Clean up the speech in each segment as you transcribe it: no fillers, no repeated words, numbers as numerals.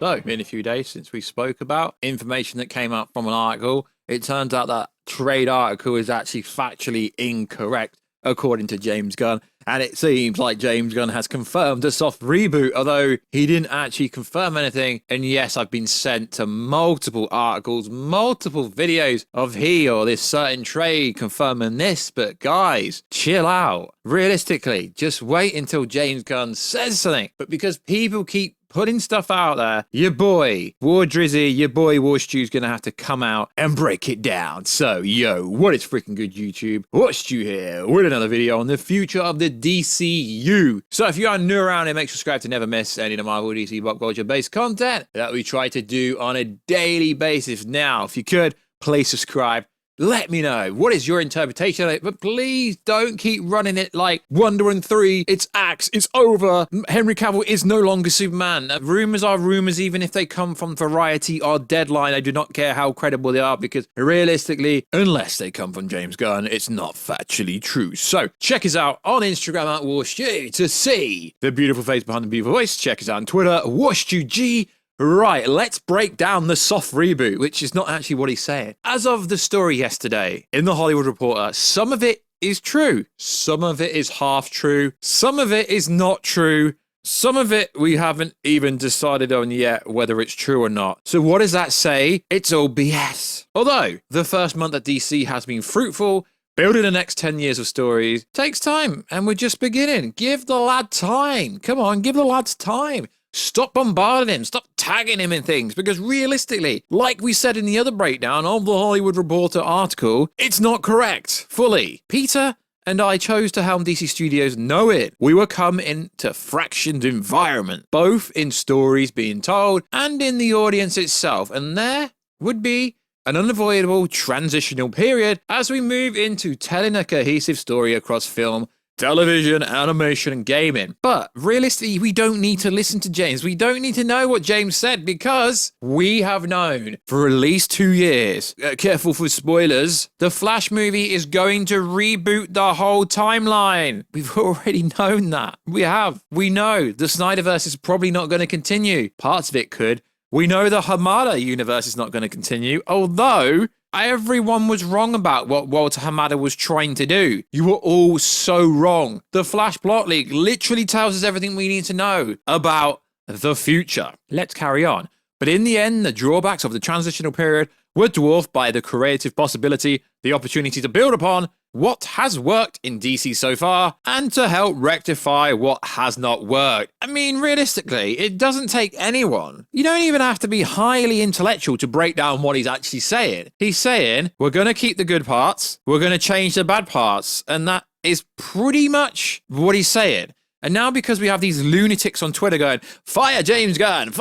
So, in a few days since we spoke about information that came up from an article, it turns out that trade article is actually factually incorrect, according to James Gunn. And it seems like James Gunn has confirmed a soft reboot, although he didn't actually confirm anything. And yes, I've been sent to multiple articles, multiple videos of he or this certain trade confirming this. But guys, chill out. Realistically, just wait until James Gunn says something. But because people keep putting stuff out there, your boy, War Drizzy, your boy Warstu's gonna have to come out and break it down. So, yo, what is freaking good, YouTube? Warstu here with another video on the future of the DCU. So, if you are new around here, make sure to subscribe to never miss any of the Marvel DC pop culture based content that we try to do on a daily basis. Now, if you could, please subscribe. Let me know, what is your interpretation of it? But please don't keep running it like Wonder Woman 3, it's axed, it's over, Henry Cavill is no longer Superman. Rumors are rumors, even if they come from Variety or Deadline. I do not care how credible they are, because realistically, unless they come from James Gunn, it's not factually true. So check us out on Instagram at Warstu to see the beautiful face behind the beautiful voice. Check us out on Twitter, WarstuG. Right, let's break down the soft reboot, which is not actually what he's saying. As of the story yesterday in the Hollywood Reporter, some of it is true. Some of it is half true. Some of it is not true. Some of it we haven't even decided on yet whether it's true or not. So what does that say? It's all BS. Although the first month at DC has been fruitful, building the next 10 years of stories takes time, and we're just beginning. Give the lad time. Come on, give the lads time. Stop bombarding him. Stop tagging him in things. Because realistically, like we said in the other breakdown of the Hollywood Reporter article, it's not correct fully. Peter and I chose to helm DC Studios know it. We were come into fractioned environment, both in stories being told and in the audience itself. And there would be an unavoidable transitional period as we move into telling a cohesive story across film, television, animation, and gaming. But realistically, we don't need to listen to James. We don't need to know what James said, because we have known for at least 2 years. Careful for spoilers. The Flash movie is going to reboot the whole timeline. We've already known that. We have. We know the SnyderVerse is probably not going to continue. Parts of it could. We know the Hamada universe is not going to continue, although everyone was wrong about what Walter Hamada was trying to do. You were all so wrong. The Flash Plot Leak literally tells us everything we need to know about the future. Let's carry on. But in the end, the drawbacks of the transitional period were dwarfed by the creative possibility, the opportunity to build upon what has worked in DC so far, and to help rectify what has not worked. I mean, realistically, it doesn't take anyone. You don't even have to be highly intellectual to break down what he's actually saying. He's saying, we're going to keep the good parts, we're going to change the bad parts, and that is pretty much what he's saying. And now, because we have these lunatics on Twitter going, fire James Gunn,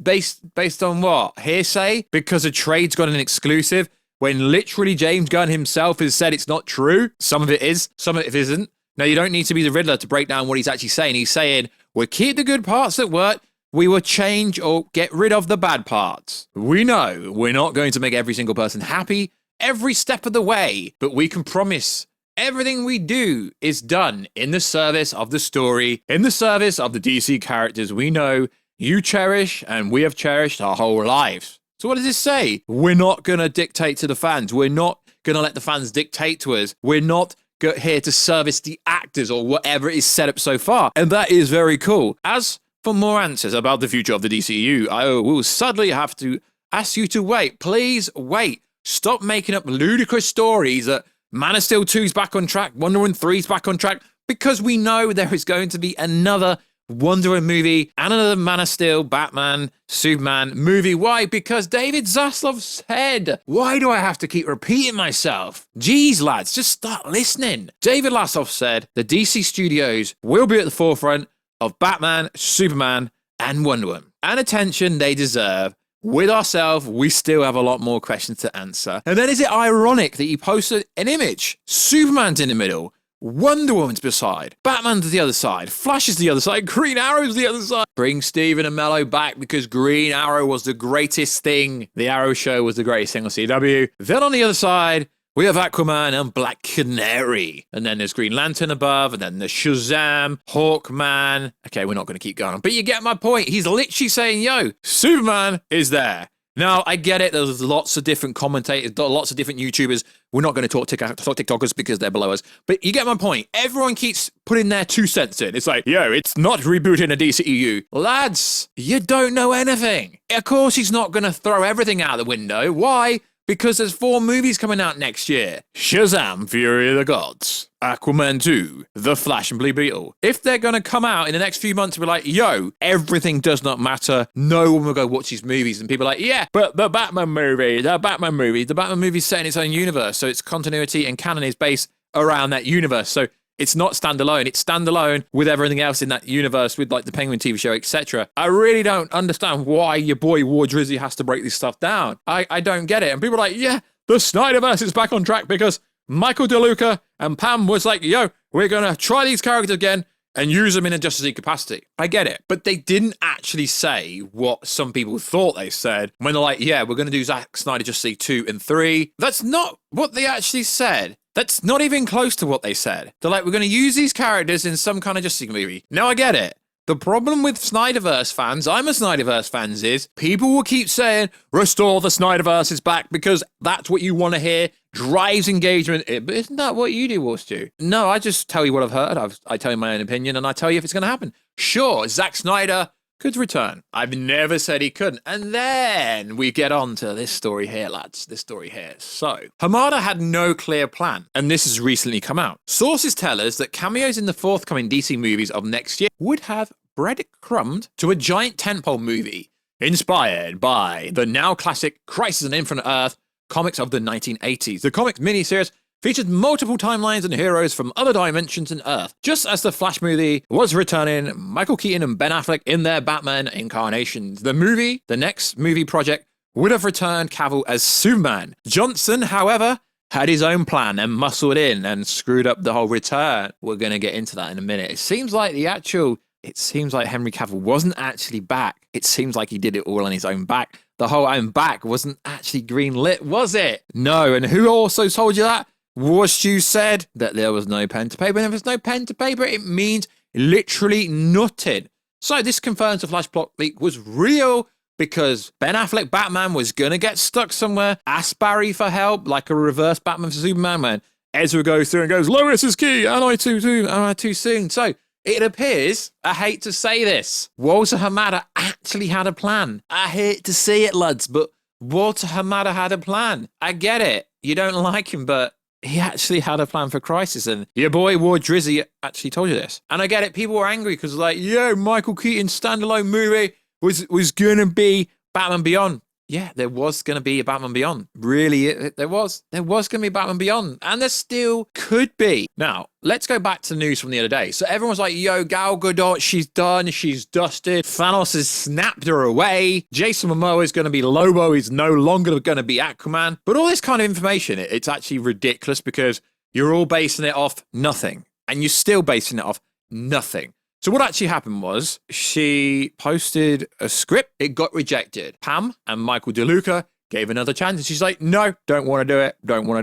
based on what? Hearsay? Because a trade's got an exclusive? When literally James Gunn himself has said it's not true. Some of it is, some of it isn't. Now, you don't need to be the Riddler to break down what he's actually saying. He's saying, we'll keep the good parts that work, we will change or get rid of the bad parts. We know we're not going to make every single person happy every step of the way, but we can promise everything we do is done in the service of the story, in the service of the DC characters we know you cherish and we have cherished our whole lives. So what does this say? We're not going to dictate to the fans. We're not going to let the fans dictate to us. We're not here to service the actors or whatever is set up so far. And that is very cool. As for more answers about the future of the DCU, I will suddenly have to ask you to wait. Please wait. Stop making up ludicrous stories that Man of Steel 2's back on track, Wonder Woman 3's back on track, because we know there is going to be another Wonder Woman movie and another Man of Steel, Batman, Superman movie. Why? Because David Zaslav said. Why do I have to keep repeating myself? Jeez, lads, just start listening. David Zaslav said the DC Studios will be at the forefront of Batman, Superman, and Wonder Woman. And attention they deserve. With ourselves, we still have a lot more questions to answer. And then is it ironic that you posted an image? Superman's in the middle. Wonder Woman's beside, Batman's the other side, Flash is the other side, Green Arrow's the other side. Bring Stephen and Mello back because Green Arrow was the greatest thing. The Arrow show was the greatest thing on CW. Then on the other side, We have Aquaman and Black Canary. And then there's Green Lantern above, and then there's Shazam, Hawkman. Okay, we're not going to keep going on. But you get my point. He's literally saying, yo, Superman is there. Now, I get it. There's lots of different commentators, lots of different YouTubers. We're not going to talk TikTokers because they're below us. But you get my point. Everyone keeps putting their 2 cents in. It's like, yo, it's not rebooting a DCEU. Lads, you don't know anything. Of course he's not going to throw everything out the window. Why? Because there's 4 movies coming out next year. Shazam, Fury of the Gods. Aquaman 2, The Flash and Blue Beetle. If they're going to come out in the next few months and be like, yo, everything does not matter, no one will go watch these movies. And people are like, yeah, but the Batman movie's set in its own universe. So its continuity and canon is based around that universe. So it's not standalone. It's standalone with everything else in that universe, with like the Penguin TV show, etc. I really don't understand why your boy War Drizzy has to break this stuff down. I don't get it. And people are like, yeah, the SnyderVerse is back on track because Michael DeLuca and Pam was like, yo, we're going to try these characters again and use them in a Justice League capacity. I get it. But they didn't actually say what some people thought they said when they're like, yeah, we're going to do Zack Snyder Justice League 2 and 3. That's not what they actually said. That's not even close to what they said. They're like, we're going to use these characters in some kind of Justice League movie. Now, I get it. The problem with SnyderVerse fans, I'm a SnyderVerse fan, is people will keep saying, restore the SnyderVerse is back because that's what you want to hear, drives engagement. But isn't that what you do, Warstu? No, I just tell you what I've heard. I tell you my own opinion and I tell you if it's going to happen. Sure, Zack Snyder could return. I've never said he couldn't. And then we get on to this story here, lads. This story here. So, Hamada had no clear plan, and this has recently come out. Sources tell us that cameos in the forthcoming DC movies of next year would have breadcrumbed to a giant tentpole movie inspired by the now classic Crisis on Infinite Earth comics of the 1980s. The comics miniseries featured multiple timelines and heroes from other dimensions in Earth. Just as the Flash movie was returning Michael Keaton and Ben Affleck in their Batman incarnations. The next movie project, would have returned Cavill as Superman. Johnson, however, had his own plan and muscled in and screwed up the whole return. We're going to get into that in a minute. It seems like Henry Cavill wasn't actually back. It seems like he did it all on his own back. The whole own back wasn't actually green lit, was it? No, and who also told you that? Warstu said that there was no pen to paper, and if there's no pen to paper, it means literally nothing. So this confirms the Flash plot leak was real because Ben Affleck Batman was going to get stuck somewhere, ask Barry for help, like a reverse Batman for Superman, when Ezra goes through and goes, Lois is key, am I too soon? So it appears, I hate to say this, Walter Hamada actually had a plan. I hate to say it, lads, but Walter Hamada had a plan. I get it. You don't like him, but he actually had a plan for Crisis, and your boy War Drizzy actually told you this. And I get it, people were angry because like, yo, Michael Keaton's standalone movie was gonna be Batman Beyond. Yeah, there was gonna be a Batman Beyond. Really, there was gonna be Batman Beyond, and there still could be. Now, let's go back to the news from the other day. So everyone's like, yo, Gal Gadot, she's done, she's dusted. Thanos has snapped her away. Jason Momoa is going to be Lobo. He's no longer going to be Aquaman. But all this kind of information, it's actually ridiculous because you're all basing it off nothing. And you're still basing it off nothing. So what actually happened was she posted a script. It got rejected. Pam and Michael DeLuca gave another chance. And she's like, no, don't want to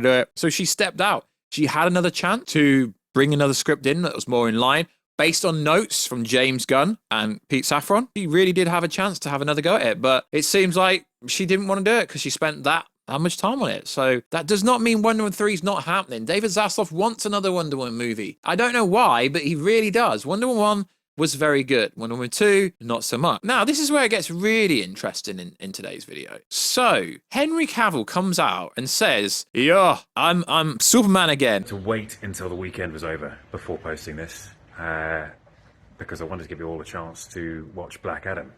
do it. So she stepped out. She had another chance to bring another script in that was more in line based on notes from James Gunn and Pete Safran. She really did have a chance to have another go at it, but it seems like she didn't want to do it because she spent that much time on it. So that does not mean Wonder Woman 3 is not happening. David Zaslav wants another Wonder Woman movie. I don't know why, but he really does. Wonder Woman 1 was very good. Wonder Woman 2, not so much. Now, this is where it gets really interesting in today's video. So, Henry Cavill comes out and says, yeah, I'm Superman again. To wait until the weekend was over before posting this, because I wanted to give you all a chance to watch Black Adam.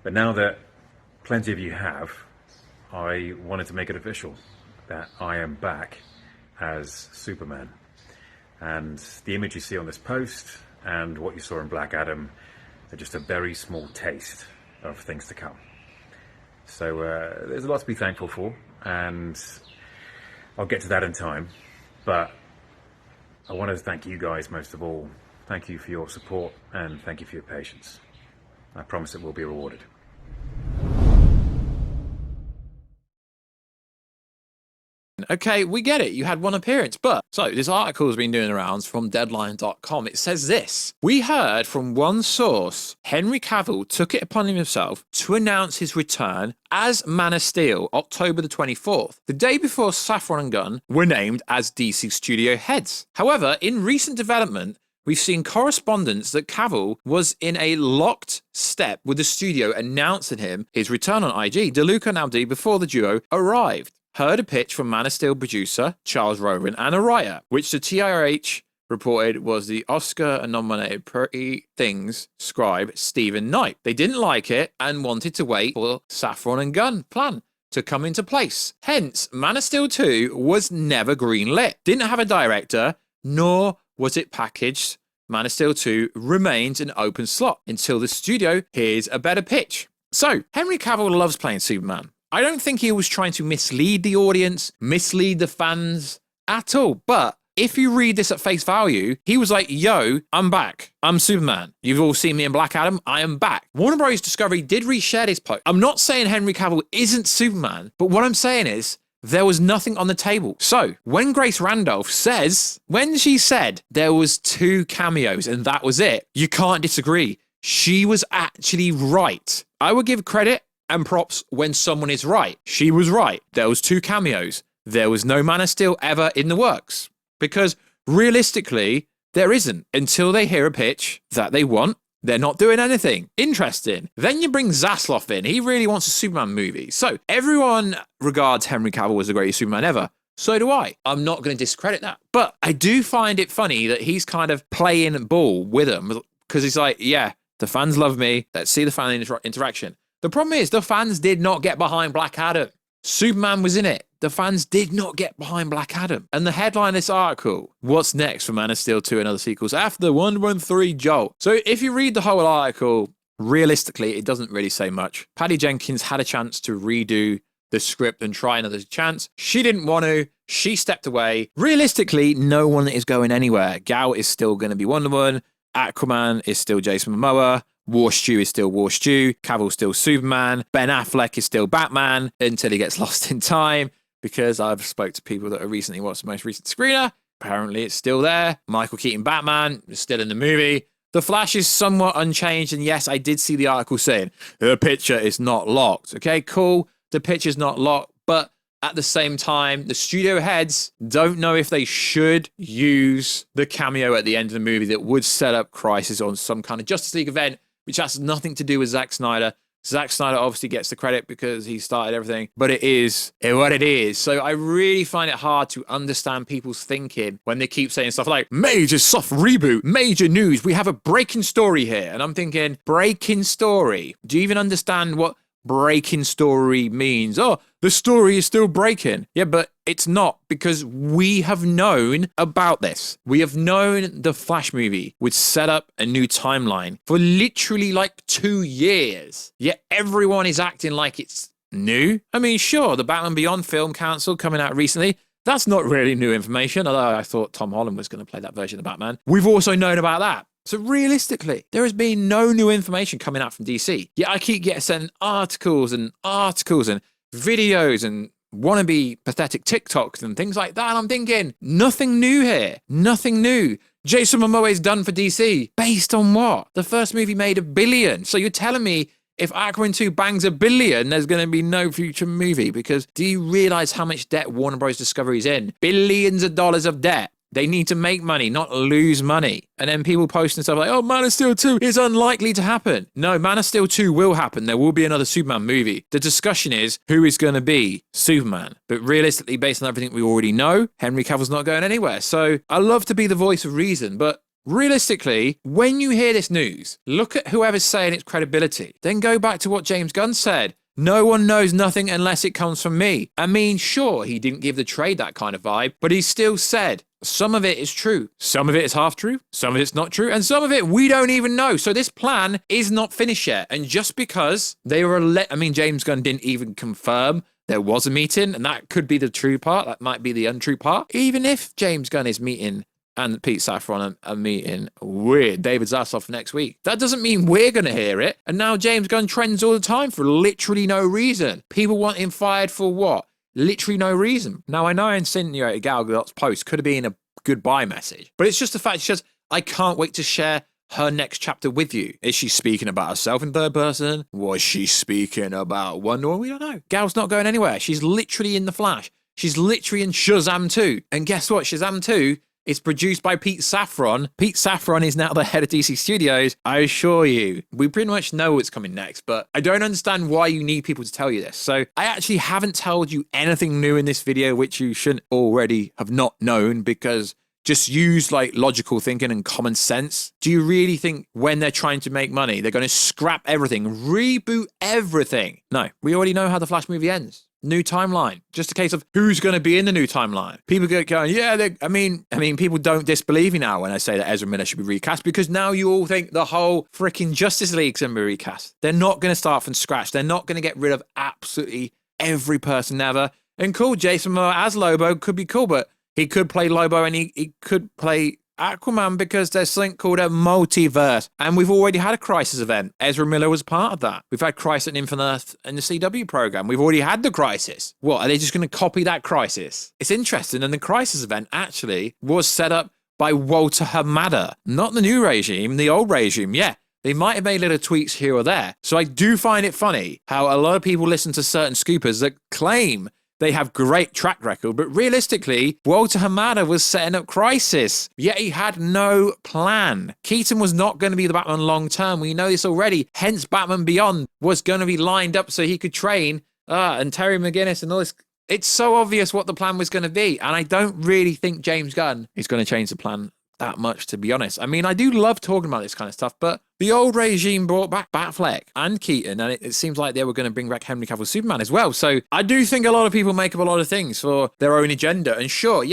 But now that plenty of you have, I wanted to make it official that I am back as Superman. And the image you see on this post and what you saw in Black Adam are just a very small taste of things to come. So there's a lot to be thankful for, and I'll get to that in time. But I wanted to thank you guys most of all. Thank you for your support and thank you for your patience. I promise it will be rewarded. Okay, we get it. You had one appearance. But, so this article has been doing the rounds from Deadline.com. It says this. We heard from one source, Henry Cavill took it upon himself to announce his return as Man of Steel, October the 24th, the day before Safran and Gunn were named as DC studio heads. However, in recent development, we've seen correspondence that Cavill was in a locked step with the studio announcing him his return on IG, DeLuca and Abdi, before the duo arrived. Heard a pitch from Man of Steel producer Charles Rowan and Araya, which the TRH reported was the Oscar-nominated Pretty Things scribe Stephen Knight. They didn't like it and wanted to wait for Safran and Gunn plan to come into place. Hence, Man of Steel 2 was never greenlit, didn't have a director, nor was it packaged. Man of Steel 2 remains an open slot until the studio hears a better pitch. So, Henry Cavill loves playing Superman. I don't think he was trying to mislead the audience, mislead the fans at all. But if you read this at face value, he was like, yo, I'm back. I'm Superman. You've all seen me in Black Adam. I am back. Warner Bros. Discovery did reshare this post. I'm not saying Henry Cavill isn't Superman, but what I'm saying is, there was nothing on the table. So, when Grace Randolph says, when she said there was 2 cameos and that was it, you can't disagree. She was actually right. I would give credit and props when someone is right. She was right. There was 2 cameos. There was no Man of Steel ever in the works. Because realistically, there isn't. Until they hear a pitch that they want, they're not doing anything interesting. Then you bring Zaslav in. He really wants a Superman movie. So everyone regards Henry Cavill as the greatest Superman ever. So do I. I'm not going to discredit that. But I do find it funny that he's kind of playing ball with them. Because he's like, yeah, the fans love me. Let's see the fan interaction. The problem is the fans did not get behind Black Adam. Superman was in it. The fans did not get behind Black Adam. And the headline of this article, what's next for Man of Steel 2 and other sequels after the 113 jolt? So if you read the whole article, realistically, it doesn't really say much. Patty Jenkins had a chance to redo the script and try another chance. She didn't want to. She stepped away. Realistically, no one is going anywhere. Gal is still going to be Wonder Woman. Aquaman is still Jason Momoa. Warstu is still Warstu. Cavill's still Superman. Ben Affleck is still Batman until he gets lost in time. Because I've spoke to people that have recently watched the most recent screener. Apparently it's still there. Michael Keaton Batman is still in the movie. The Flash is somewhat unchanged. And yes, I did see the article saying the picture is not locked. Okay, cool. The picture's not locked. But at the same time, the studio heads don't know if they should use the cameo at the end of the movie that would set up Crisis on some kind of Justice League event, which has nothing to do with Zack Snyder. Zack Snyder obviously gets the credit because he started everything, but it is what it is. So I really find it hard to understand people's thinking when they keep saying stuff like, major soft reboot, major news, we have a breaking story here. And I'm thinking, breaking story? Do you even understand what breaking story means? Oh, the story is still breaking. Yeah, but it's not, because we have known about this. We have known the Flash movie would set up a new timeline for literally like 2 years. Yet everyone is acting like it's new. I mean, sure, the Batman Beyond film cancelled coming out recently. That's not really new information, although I thought Tom Holland was going to play that version of Batman. We've also known about that. So realistically, there has been no new information coming out from DC. Yet I keep getting sent articles and videos and wannabe pathetic TikToks and things like that. And I'm thinking, nothing new here. Nothing new. Jason Momoa is done for DC. Based on what? The first movie made $1 billion. So you're telling me if Aquaman 2 bangs $1 billion, there's going to be no future movie? Because do you realize how much debt Warner Bros. Discovery is in? Billions of dollars of debt. They need to make money, not lose money. And then people posting stuff like, oh, Man of Steel 2 is unlikely to happen. No, Man of Steel 2 will happen. There will be another Superman movie. The discussion is who is going to be Superman. But realistically, based on everything we already know, Henry Cavill's not going anywhere. So I love to be the voice of reason, but realistically, when you hear this news, look at whoever's saying its credibility. Then go back to what James Gunn said. No one knows nothing unless it comes from me. I mean, sure, he didn't give the trade that kind of vibe, but he still said some of it is true. Some of it is half true. Some of it's not true. And some of it we don't even know. So this plan is not finished yet. And just because they were James Gunn didn't even confirm there was a meeting, and that could be the true part. That might be the untrue part. Even if James Gunn is meeting and Pete Safran are meeting with David Zaslav next week, that doesn't mean we're going to hear it. And now James Gunn trends all the time for literally no reason. People want him fired for what? literally no reason. Now, I know I insinuated Gal Gadot's post could have been a goodbye message, but it's just the fact she says, I can't wait to share her next chapter with you. Is she speaking about herself in third person? Was she speaking about Wonder Woman? We don't know. Gal's not going anywhere. She's literally in The Flash. She's literally in Shazam 2. And guess what? Shazam 2 is produced by Pete Safran. Pete Safran is now the head of DC Studios. I assure you, we pretty much know what's coming next, but I don't understand why you need people to tell you this. So I actually haven't told you anything new in this video, which you shouldn't already have not known, because just use like logical thinking and common sense. Do you really think when they're trying to make money, they're going to scrap everything, reboot everything? No, we already know how the Flash movie ends. New timeline. Just a case of who's going to be in the new timeline. People go going, yeah, I mean, people don't disbelieve me now when I say that Ezra Miller should be recast, because now you all think the whole freaking Justice League's going to be recast. They're not going to start from scratch. They're not going to get rid of absolutely every person ever. And cool, Jason Momoa as Lobo could be cool, but he could play Lobo and he could play Aquaman because there's something called a multiverse. And we've already had a Crisis event. Ezra Miller was part of that. We've had Crisis and Infinite in the CW program. We've already had the Crisis. What, are they just going to copy that Crisis? It's interesting. And the Crisis event actually was set up by Walter Hamada. Not the new regime, the old regime. Yeah, they might have made little tweaks here or there. So I do find it funny how a lot of people listen to certain scoopers that claim they have great track record, but realistically, Walter Hamada was setting up Crisis, yet he had no plan. Keaton was not going to be the Batman long term. We know this already. Hence, Batman Beyond was going to be lined up so he could train and Terry McGinnis and all this. It's so obvious what the plan was going to be, and I don't really think James Gunn is going to change the plan that much, to be honest. I mean, I do love talking about this kind of stuff, but the old regime brought back Batfleck and Keaton, and it seems like they were going to bring back Henry Cavill Superman as well. So I do think a lot of people make up a lot of things for their own agenda. And sure,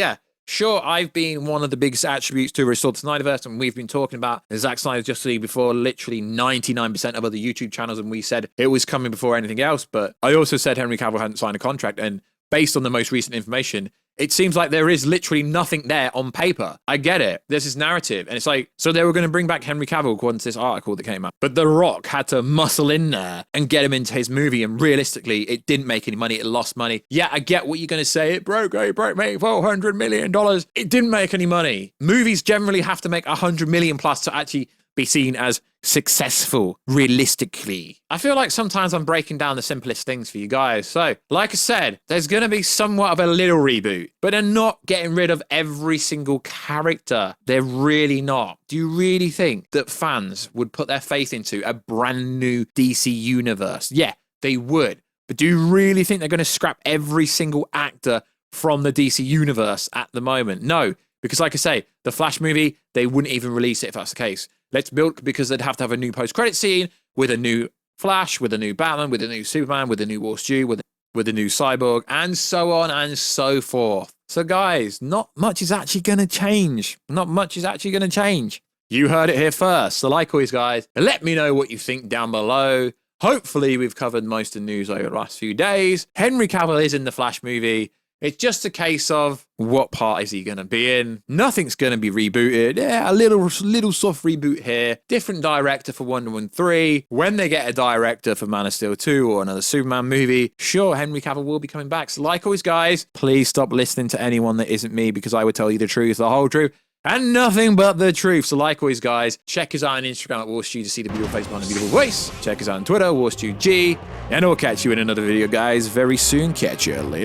I've been one of the biggest attributes to restore the SnyderVerse, and we've been talking about Zack Snyder's Justice League before literally 99% of other YouTube channels, and we said it was coming before anything else. But I also said Henry Cavill hadn't signed a contract, and based on the most recent information, it seems like there is literally nothing there on paper. I get it. There's this narrative. And it's like, so they were going to bring back Henry Cavill according to this article that came out. But The Rock had to muscle in there and get him into his movie. And realistically, it didn't make any money. It lost money. Yeah, I get what you're going to say. It broke made $400 million. It didn't make any money. Movies generally have to make $100 million plus to actually be seen as successful, realistically. I feel like sometimes I'm breaking down the simplest things for you guys. So, like I said, there's going to be somewhat of a little reboot, but they're not getting rid of every single character. They're really not. Do you really think that fans would put their faith into a brand new DC universe? Yeah, they would. But do you really think they're going to scrap every single actor from the DC universe at the moment? No, because like I say, the Flash movie, they wouldn't even release it if that's the case. Let's build, because they'd have to have a new post-credit scene with a new Flash, with a new Batman, with a new Superman, with a new Warstu, with a new Cyborg, and so on and so forth. So guys, not much is actually going to change. Not much is actually going to change. You heard it here first. So like always, guys, let me know what you think down below. Hopefully, we've covered most of the news over the last few days. Henry Cavill is in the Flash movie. It's just a case of what part is he going to be in? Nothing's going to be rebooted. Yeah, a little soft reboot here. Different director for Wonder Woman 3. When they get a director for Man of Steel 2 or another Superman movie, sure, Henry Cavill will be coming back. So like always, guys, please stop listening to anyone that isn't me, because I would tell you the truth, the whole truth, and nothing but the truth. So like always, guys, check us out on Instagram at Warstu to see the beautiful face behind the beautiful voice. Check us out on Twitter, WarstuG. And I'll catch you in another video, guys, very soon. Catch you later.